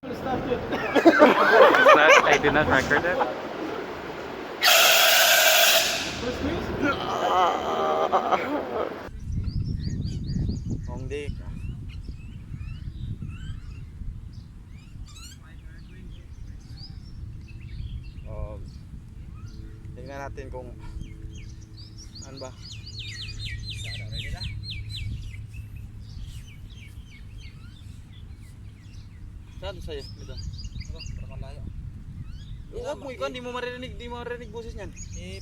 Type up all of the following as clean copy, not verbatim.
I did not record it. Hongday. Tingnan natin kung ano ba. Saan sa'yo? Dito. Ito, para malayo. Huwag mo ikaw, di mo marinig boses niyan.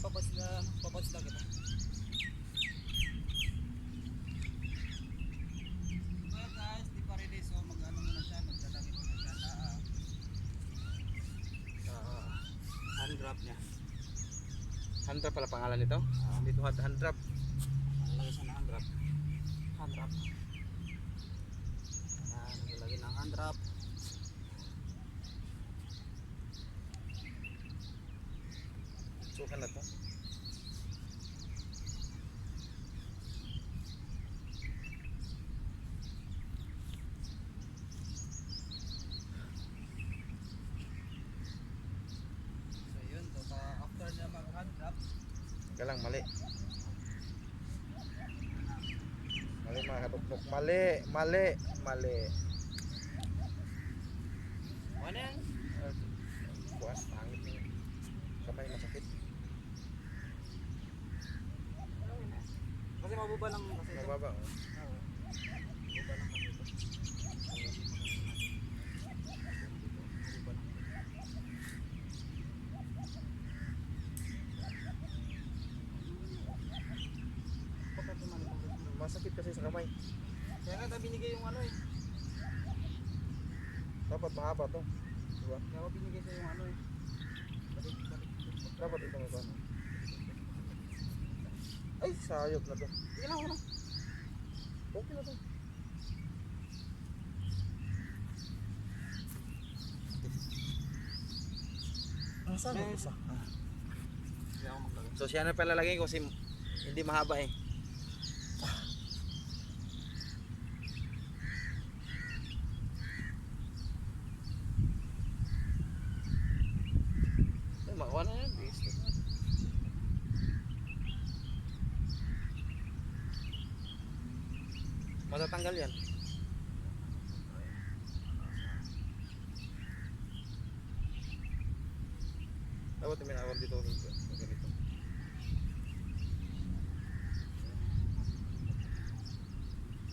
Papads lang kita. Well guys, di pa ready, so mag-ano muna siya, maglalagay muna siya sa hand drop niya. Hand drop pala pangalan nito? Dito hand drop. Naglagay siya ng hand drop. Hand drop. Naglagay ng hand drop. Sukan na to. So yun, so after niya mag-hand drop, Teka lang, mali. Mali mga kadukduk. Mali. ano yan? Buwas, hangit yung kamay masakit. Kasi mababa lang kasi ito. Mababa. Mababa lang kasi ito. Masakit kasi sa kamay. Kaya nga tayo binigay yung ano eh. Dapat mahaba to. Diba? Kaya ako binigay sa yung ano eh. Balik. Dapat itong ito. Ay, sayop na to. Sige lang, ano? Okay na to. Saan yung isa? Hindi ako maglagay. So siya na palalagay ko kasi hindi mahaba eh. Ay, makuha na yan. Matatanggal yan. Dapat minawag dito ganito.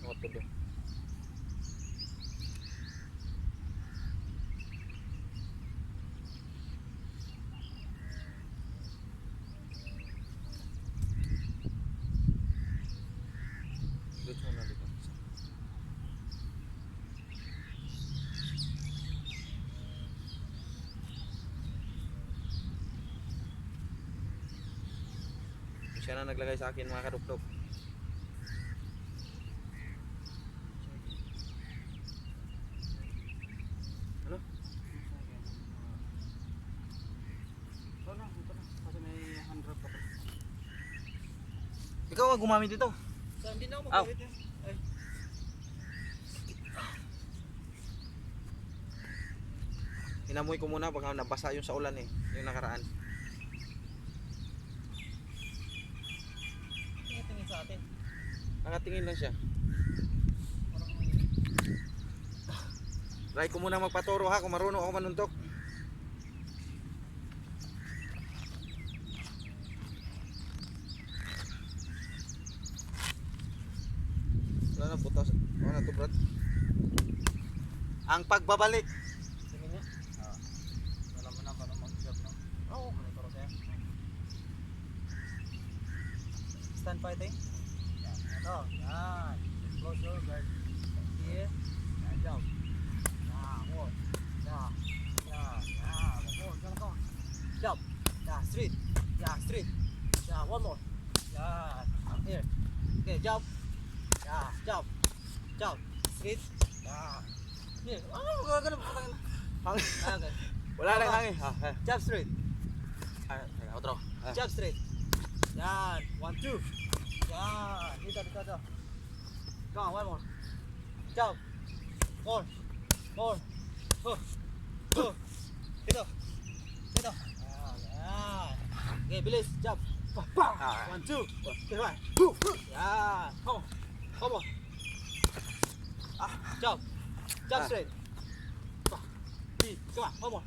Dapat tulo. Dito na dito. Siya na naglagay sa akin mga kadukdok. Ano? Ito na. Kasi may hand drop pa. Ikaw ang gumamit dito. So hindi na ako magkawit yun. Ay. Inamoy ko muna baka nabasa yung sa ulan eh, yung nakaraan. Tingin sa atin. Nakatingin lang siya. Parang may... Try ko muna magpaturo ha kung marunong ako manuntok. Wala na butas. Wala na to brad. Ang pagbabalik. Tingin niya? Alam mo na paano mag-job, no? Oo. Turo sa'yo. Stand fighting? Yan. Ito. Yan. Close your guard. Here. Yan. Jump. Yan. Hold. Yan. Yan. Yan. Hold. Yan. Come on. Jump. Yan. Straight. Yan. Straight. Yan. One more. Yan. Up here. Okay. Jump. Yan. Jump. Jump. Straight. Yan. Here. Oh, gagana. Okay. Wala lang hangin. Jump straight. Outro. Jump straight. Yan. 1, 2. Yan. Dito. Come on, one more. Jump. More. Go. Dito. Dito. Ayan. Okay, bilis. Jump. Ah. 1, 2. Okay, right. Yan. Come on. Come on. Jump. Jump straight. Come on. Come on.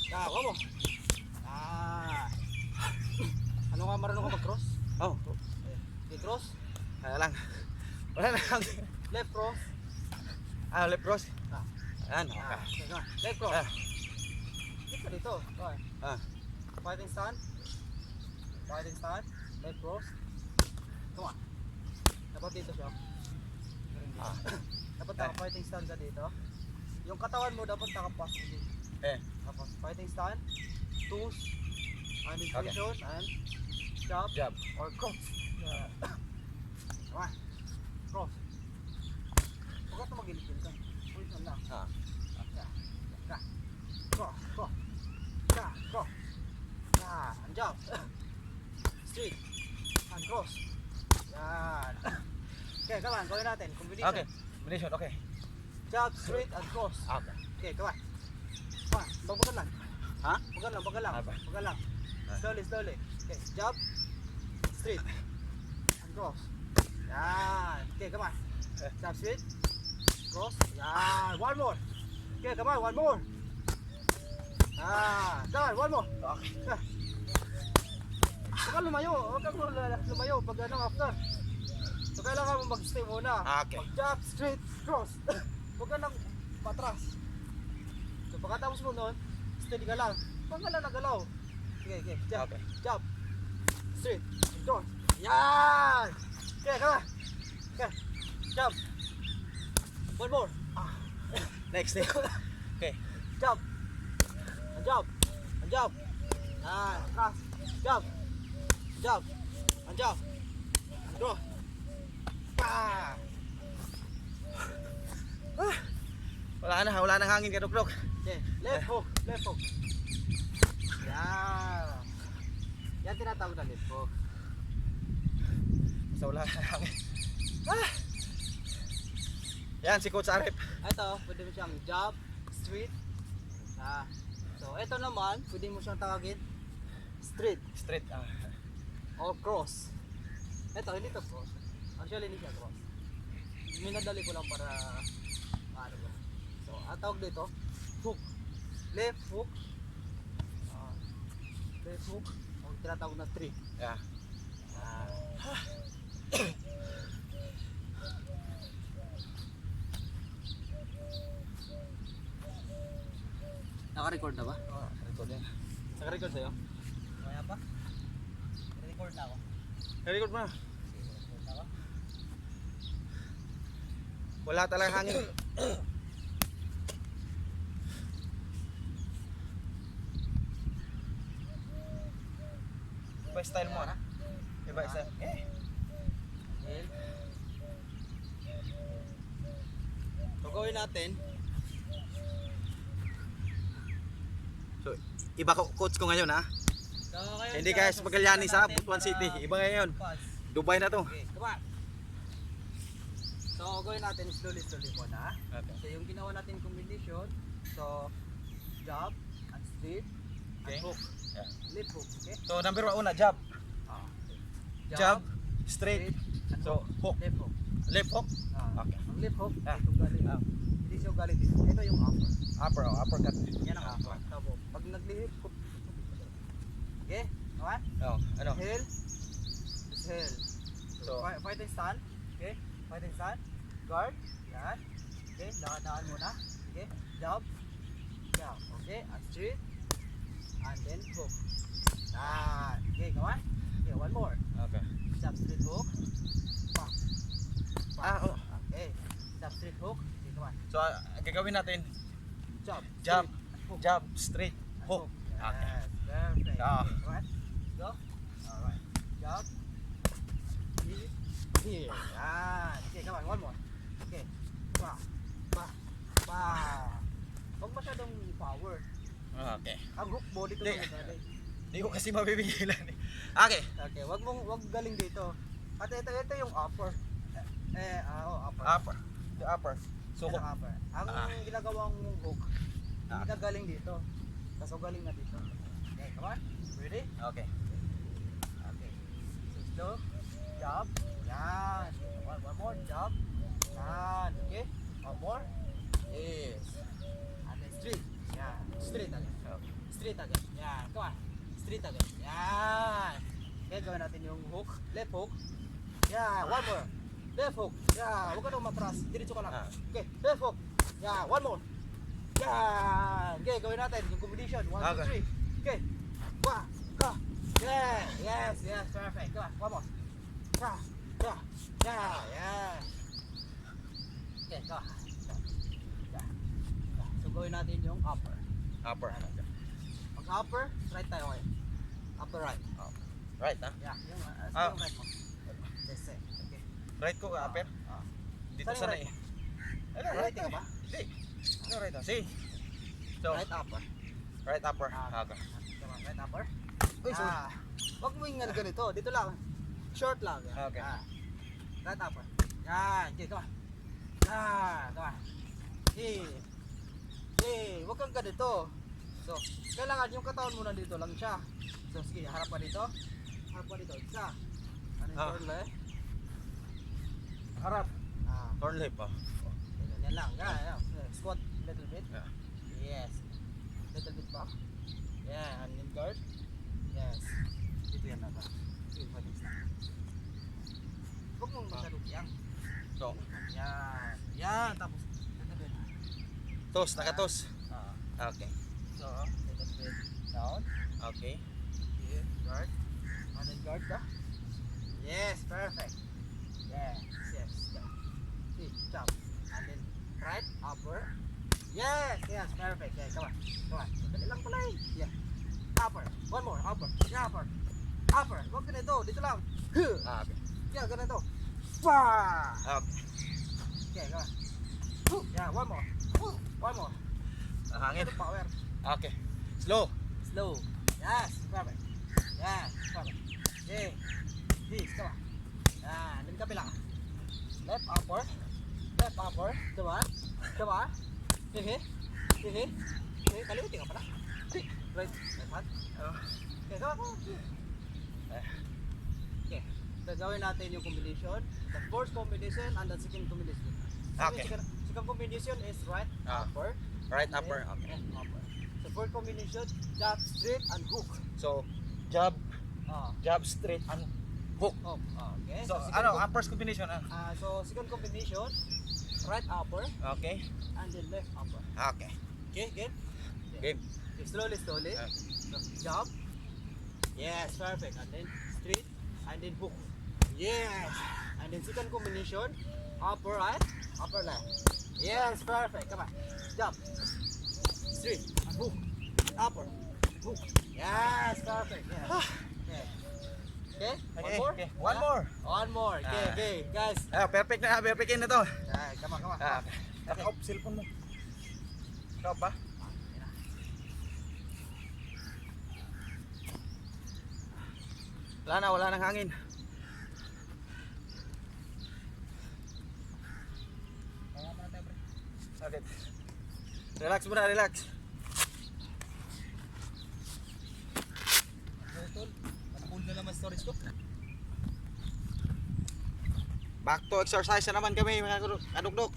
Yeah, come on. Ano ka, marunong ka mag-cross? Oh, Okay, cross. kaya lang. Wala na lang. Left cross. Left cross. Ah. Ayan, Okay, okay. come on. Left cross. Ah. Dito, dito. Okay. Ah. Fighting stand. Fighting stand. Left cross. Come on. Dapat dito siya. Ah. Dapat naka-fighting stand ka dito. Yung katawan mo dapat nakapas dito. Tapos fighting stand. Toes. And position. And jab. Jab. Or cross. Come on. Cross. Huwag ka magilipin ka. Position lang. Ah. Yeah. Yeah. Cross. Cross. Yeah. Cross. Yeah. And jab. Straight. And cross. Yan. Okay, come on. Gawin natin. Combination. Okay. Combination, okay. Jab, straight, and cross. Okay. Okay, come on. Come on. Bagal lang. Ha? Bagal lang, bagal lang. Okay. Bagal lang. Slowly, slowly. Okay, jab, straight, and cross. Yan. Okay, come on. Jab, straight, cross. Yan. One more. Okay, come on. One more. Come on. One more. Okay. Huwag kang lumayo. Huwag kang lumayo pag ano after. So kailangan mo mag-stay muna. Okay. Mag-jab, straight, cross. Huwag ka nang patras. So pagkatapos mo nun, steady ka lang. Huwag ka lang nagalaw. Okay, okay. Jab, Okay. jab, straight, cross. Yan! Okay, come on. Okay, jab. One more. Next. Okay. Jab. And jab. And jab. Cross. Jab. Jab. And jab. And draw. Wala nang hangin ka, Dok. Okay, left hook, left hook. Yan. Yan tinatawag na left hook. Basta wala nang hangin. Yan, si Coach Arep. Ito, pwede mo siyang jab, straight. So, ito naman, pwede mo siyang tawagin straight Straight. or cross. Ito, hindi to cross. Actually, hindi siya cross. Minadali ko lang para ano ba. So, ang tawag dito, hook. Left hook. Left hook. Ang tinatawag na three. Yeah. Naka-record na ba? Record yan. Naka-record sa'yo? Kaya pa? Record na ako. Record mo na. Record na ako. Wala talagang hangin. Iba style mo, ha? Iba style. Inhale. So, gawin natin. So, iba ko coach ko ngayon, ha? So, ngayon, Hindi guys, guys, Magallanes sa natin Butuan para City. Iba ngayon. pass. Dubai na to. Okay, come on. So, gawin natin slowly muna. Okay. So, yung ginawa natin combination. So, jab, and straight, Okay. and hook. Yeah. Left hook, okay? So, number 1 una, jab. Ah. Jab, straight. and So, hook. Left hook. Left hook. Okay. Ang left hook, Ah. itong galing. Hindi siya galing dito. Ito yung upper. Upper, uppercut. Yan ang upper. Tapos, pag naglihip, okay? Naman? Oh, ano? Inhale. Exhale. So, So, fighting stand. Okay? Fighting stand. Guard. Yan. Okay? Dahan-dahan muna. Okay? Jab. Jab. Okay? And straight. And then hook. Okay, come on. Okay, one more. Okay. Jab, straight hook. Pa. Pa. Oh. Okay. Jab, straight hook. Okay, come on. So, gagawin natin Jab. jab, straight, hook, jab, straight, and hook. Okay. Yes, perfect. Ah. Okay, come on. Go. Alright. Jab. Here. Here. Yan. Okay, come on. One more. Okay. Pa. Pa. Pa. Huwag masyadong power. Okay. Ang hook body ko Di- lang galing. Hindi ko kasi mabibigilan eh. Okay. Okay, wag galing dito. At ito yung upper. Upper. Upper. The upper. So, Ito upper. Ang Ah. ginagawang hook, hindi ka galing dito. Tapos galing na dito. Okay, come on. Ready? Okay. Okay. So slow. Jump. Yan. One more. Jump. Yan. Okay. One more. Yes. And then straight. Yan. Straight again. Straight again. Yan. Come on. Straight again. Yan. Okay, gawin natin yung hook. Left hook. Yan. One more. Left hook. Yan. Huwag ka nang matras. Diretso ka lang. Okay. Left hook. Yan. One more. Yan. Okay, gawin natin yung combination. 1, 2, 3. Okay. One. Go. Yeah. Yes. Yes. Perfect. Come on. One more. Go. Go. Yeah. Yeah. Okay. Go. So gawin natin yung upper. Upper. Pag upper, right tayo kayo. Upper right. Right, ha? Yeah, yung Ah. yung right mo. That's it. Okay. Right ko, upper. Ah. Dito Saan yung sana right eh. Ano, Right ka ba? Hindi. Ano right, ha? See? So, Right upper. right upper. Ah. Okay. Come on, right upper. Uy, sorry. Wag mo yung ganito. Dito lang. Short lang. Yan. Okay. Right upper. Yan. Okay, come on. Come on. Hey. Hey, wag kang ganito. So, kailangan yung katawan mo nandito lang siya. So, sige, harap pa dito. Harap pa dito. Isa. Ano yung turn left? Harap. Turn left, ha? Ganyan lang. Ganyan. Squat little bit. Yeah. Yes. Little bit back. Yeah, and then guard. Yes. Dito yan na ba? Okay, pwede na. Huwag mong masyadong yang. So, Yan. Yan. Tapos, little bit. toss, nakatos. Okay. So, little bit down. Okay. Here, guard. And then guard ka. Yes, perfect. Yes, yes. See, jump. And then right, upper. Yes, yes, perfect. Yeah, come on. Come on. Dali lang pala eh. Yeah. Upper. One more. Upper. Yeah, upper. Upper. Huwag ganito. Dito lang. Huh. Okay. Yeah, ganito. Pah! Okay. Okay, come on. Yeah, one more. One more. Hangin. Ito power. Okay. Slow. Slow. Yes, perfect. Yeah, perfect. Okay. This, come on. Yan, din kabila. Left upper. Left upper. Diba? Diba? Hehe. Hehe. Hehe. Kalimutin ka pala. Right. Left hand. Okay, come on. Okay. So, gawin natin yung combination. The first combination and the second combination. Okay. Second combination is right upper. Right and upper. then Okay. left upper. So, first combination, jab, straight, and hook. So, jab, Ah. jab, straight, and hook. Oh, okay. So, second ano, first combination, so second combination, right upper Okay. and then left upper. Okay. Okay, game. Game. Okay, slowly, slowly. So, jump. Yes, perfect. And then straight and then hook. Yes. And then second combination, upper right, upper left. Yes, perfect. Come on. Jump. Straight and hook. Upper. Hook. Yes, perfect. Yes. Okay. Okay, one more? Okay. One Yeah? more. One more. Okay, okay. Guys. Perfect na, perfect na to. Come on, come on. Naka-off cellphone mo. Ikaw ba? Wala nang hangin. Sakit. Relax muna, relax. Full na naman storage ko. Back to exercise na naman kami mga kadugdog.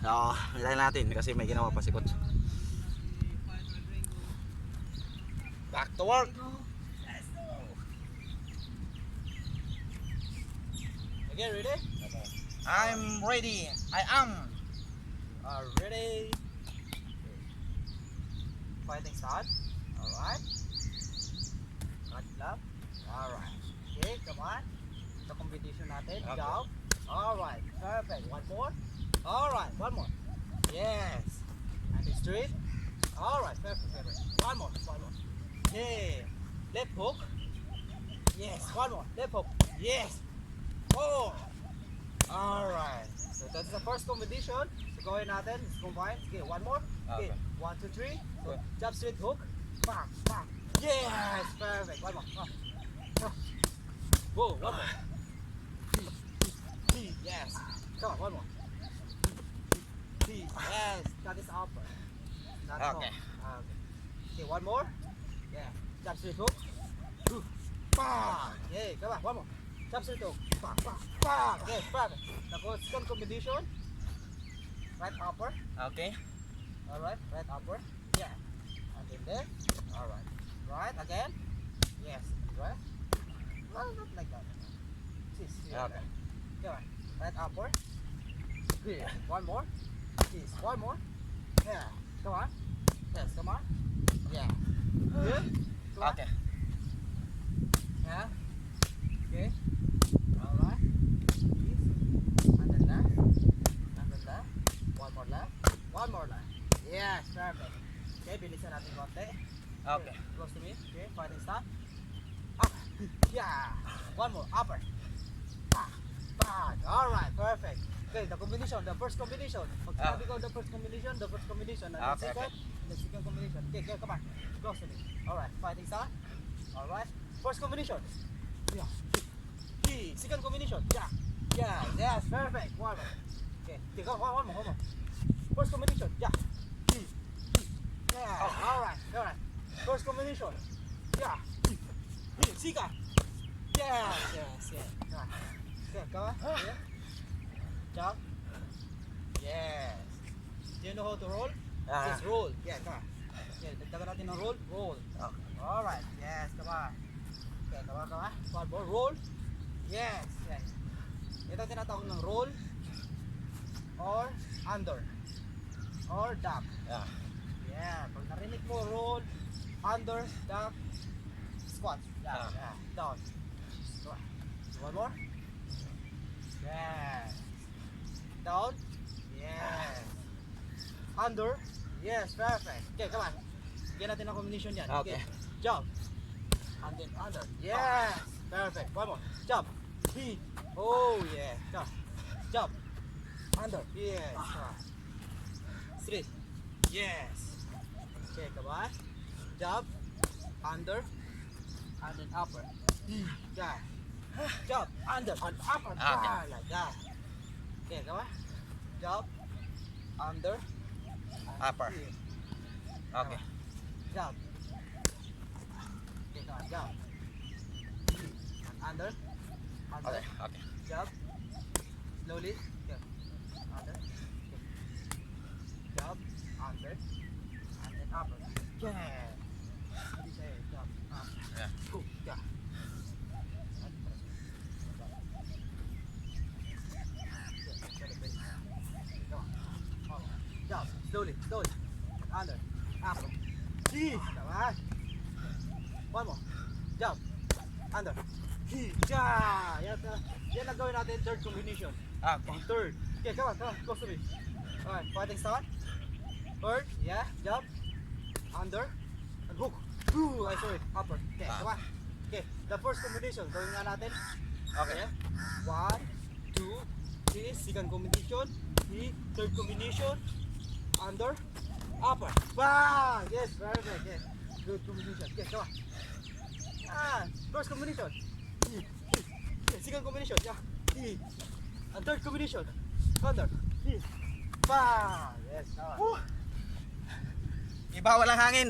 Oo, ilayin natin kasi may ginawa pa si Coach. Back to work. Again, ready? I'm ready. I am. Ready? Fighting start. Alright. Cut clap. Alright. Okay, come on. the competition natin. Okay. Jump. Alright, perfect. One more. Alright, one more. Yes. And it's straight. Alright, perfect, perfect. One more. Yeah. Left hook. Yes, one more. Left hook. Yes. Oh. Alright. So that's the first competition. So gawin natin. Let's combine. Okay, one more. Okay. Okay. 1, 2, 3. So Okay. jump straight hook. Bang, bang. Yes, perfect. One more. Whoa, one more. Yes. Come on, one more. Yes, that is upper. Not Okay. top. Okay, one more. Yeah. Jump straight hook. Bang. Yeah, come on, one more. Jump straight hook. Bang, bang, bang. Yes, perfect. Tapos, second combination. Right upper. Okay. Alright, right upper. Yeah. And then left. Alright. Right again. Yes. Right. Well, not like that. This. Okay. Come on. Right upper. Here. One more. This. One more. Yeah. Come on. Yes. Come on. Yeah. Good. Come on. Okay. Yeah. Okay. Alright. This. And then left. And then left. One more left. One more left. Yes. Perfect. Okay. Bilisan natin konti. Okay. Close to me. Okay. Fighting start. Up. Yeah. One more. Upper. Back. Back. Alright. Perfect. Okay. The combination. The first combination. Pag sinabi ko the first combination. The first combination. And Okay, the second. The second combination. Okay. Okay. Come on. Close to me. Alright. Fighting start. Alright. First combination. Yeah. Okay. Second combination. Yeah. Yeah. Yes. Perfect. One more. Okay. Okay. Go. One more. First combination. Yeah. Yeah. Alright. Alright. First combination. Yeah. Second. Yes. Yes. Come on. Okay. Come on. Yeah. Jump. Yes. Do you know how to roll? Just roll. Yeah. Come on. Okay. Dagdagan natin ng roll. Roll. Okay. Alright. Yes. Come on. Okay. Come on. One more. Roll. Yes. Yes. Ito tinatawag ng roll or under or duck. Yeah. Yeah. Pag narinig mo roll, under, duck, squat. Yeah. Ah. Yeah. Down. Come on. One more. Yes. Down. Yes. Under. Yes. Perfect. Okay. Come on. Bigyan natin ang combination yan. Okay. Jump. And then under. Yes. Perfect. One more. Jump. Feet. Oh yeah. Come. Jump. Under. Yes. Come on. Straight. Yes. Okay, come on. Jump. Under. And then upper. Yeah. Jump. Under. And upper. Okay. Yeah, like that. Okay, come on. Jump. Under. and Upper. here. Okay. Jump. Okay, come on. Jump. And under. Under. Okay. Okay. Jump. Slowly. Yeah. Under. Okay. Jump. Under. And then upper. Yeah. Hindi siya eh. Jump. Up. Yeah. Cool. Yeah. Jump. Slowly. Slowly. Under. Upper. Come on. One more. Jump. Under. Yeah. Yan ang gawin natin third combination. Okay. Third. Okay, come on. Close to me. Alright, fighting start. Third, yeah, jump. Under. And hook. Ooh, sorry. Upper. Okay, come on. Okay, the first combination. Gawin nga natin. Okay. 1, 2, 3. Second combination. 3. Third combination. Under. Upper. Wow! Yes, perfect. Yes. Good combination. Okay, come on. First combination. Second combination. Yeah. And third combination. Under. Bang! Yes, come on. Iba walang hangin.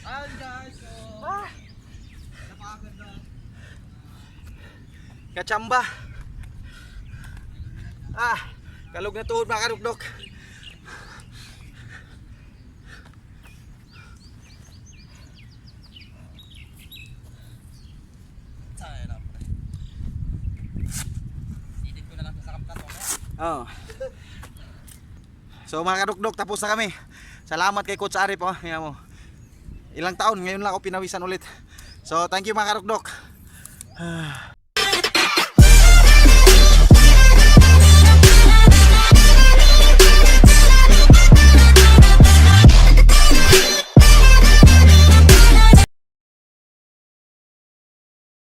Ayan guys, so napakaganda. Kachamba. Kalog na tuhod mga karukdok. Edit ko na lang sa kapkat mo. Oh. So mga karukdok, tapos na kami. Salamat kay Coach Arif, oh. Yan mo. Ilang taon ngayon lang ako pinawisan ulit. So thank you mga karukdok.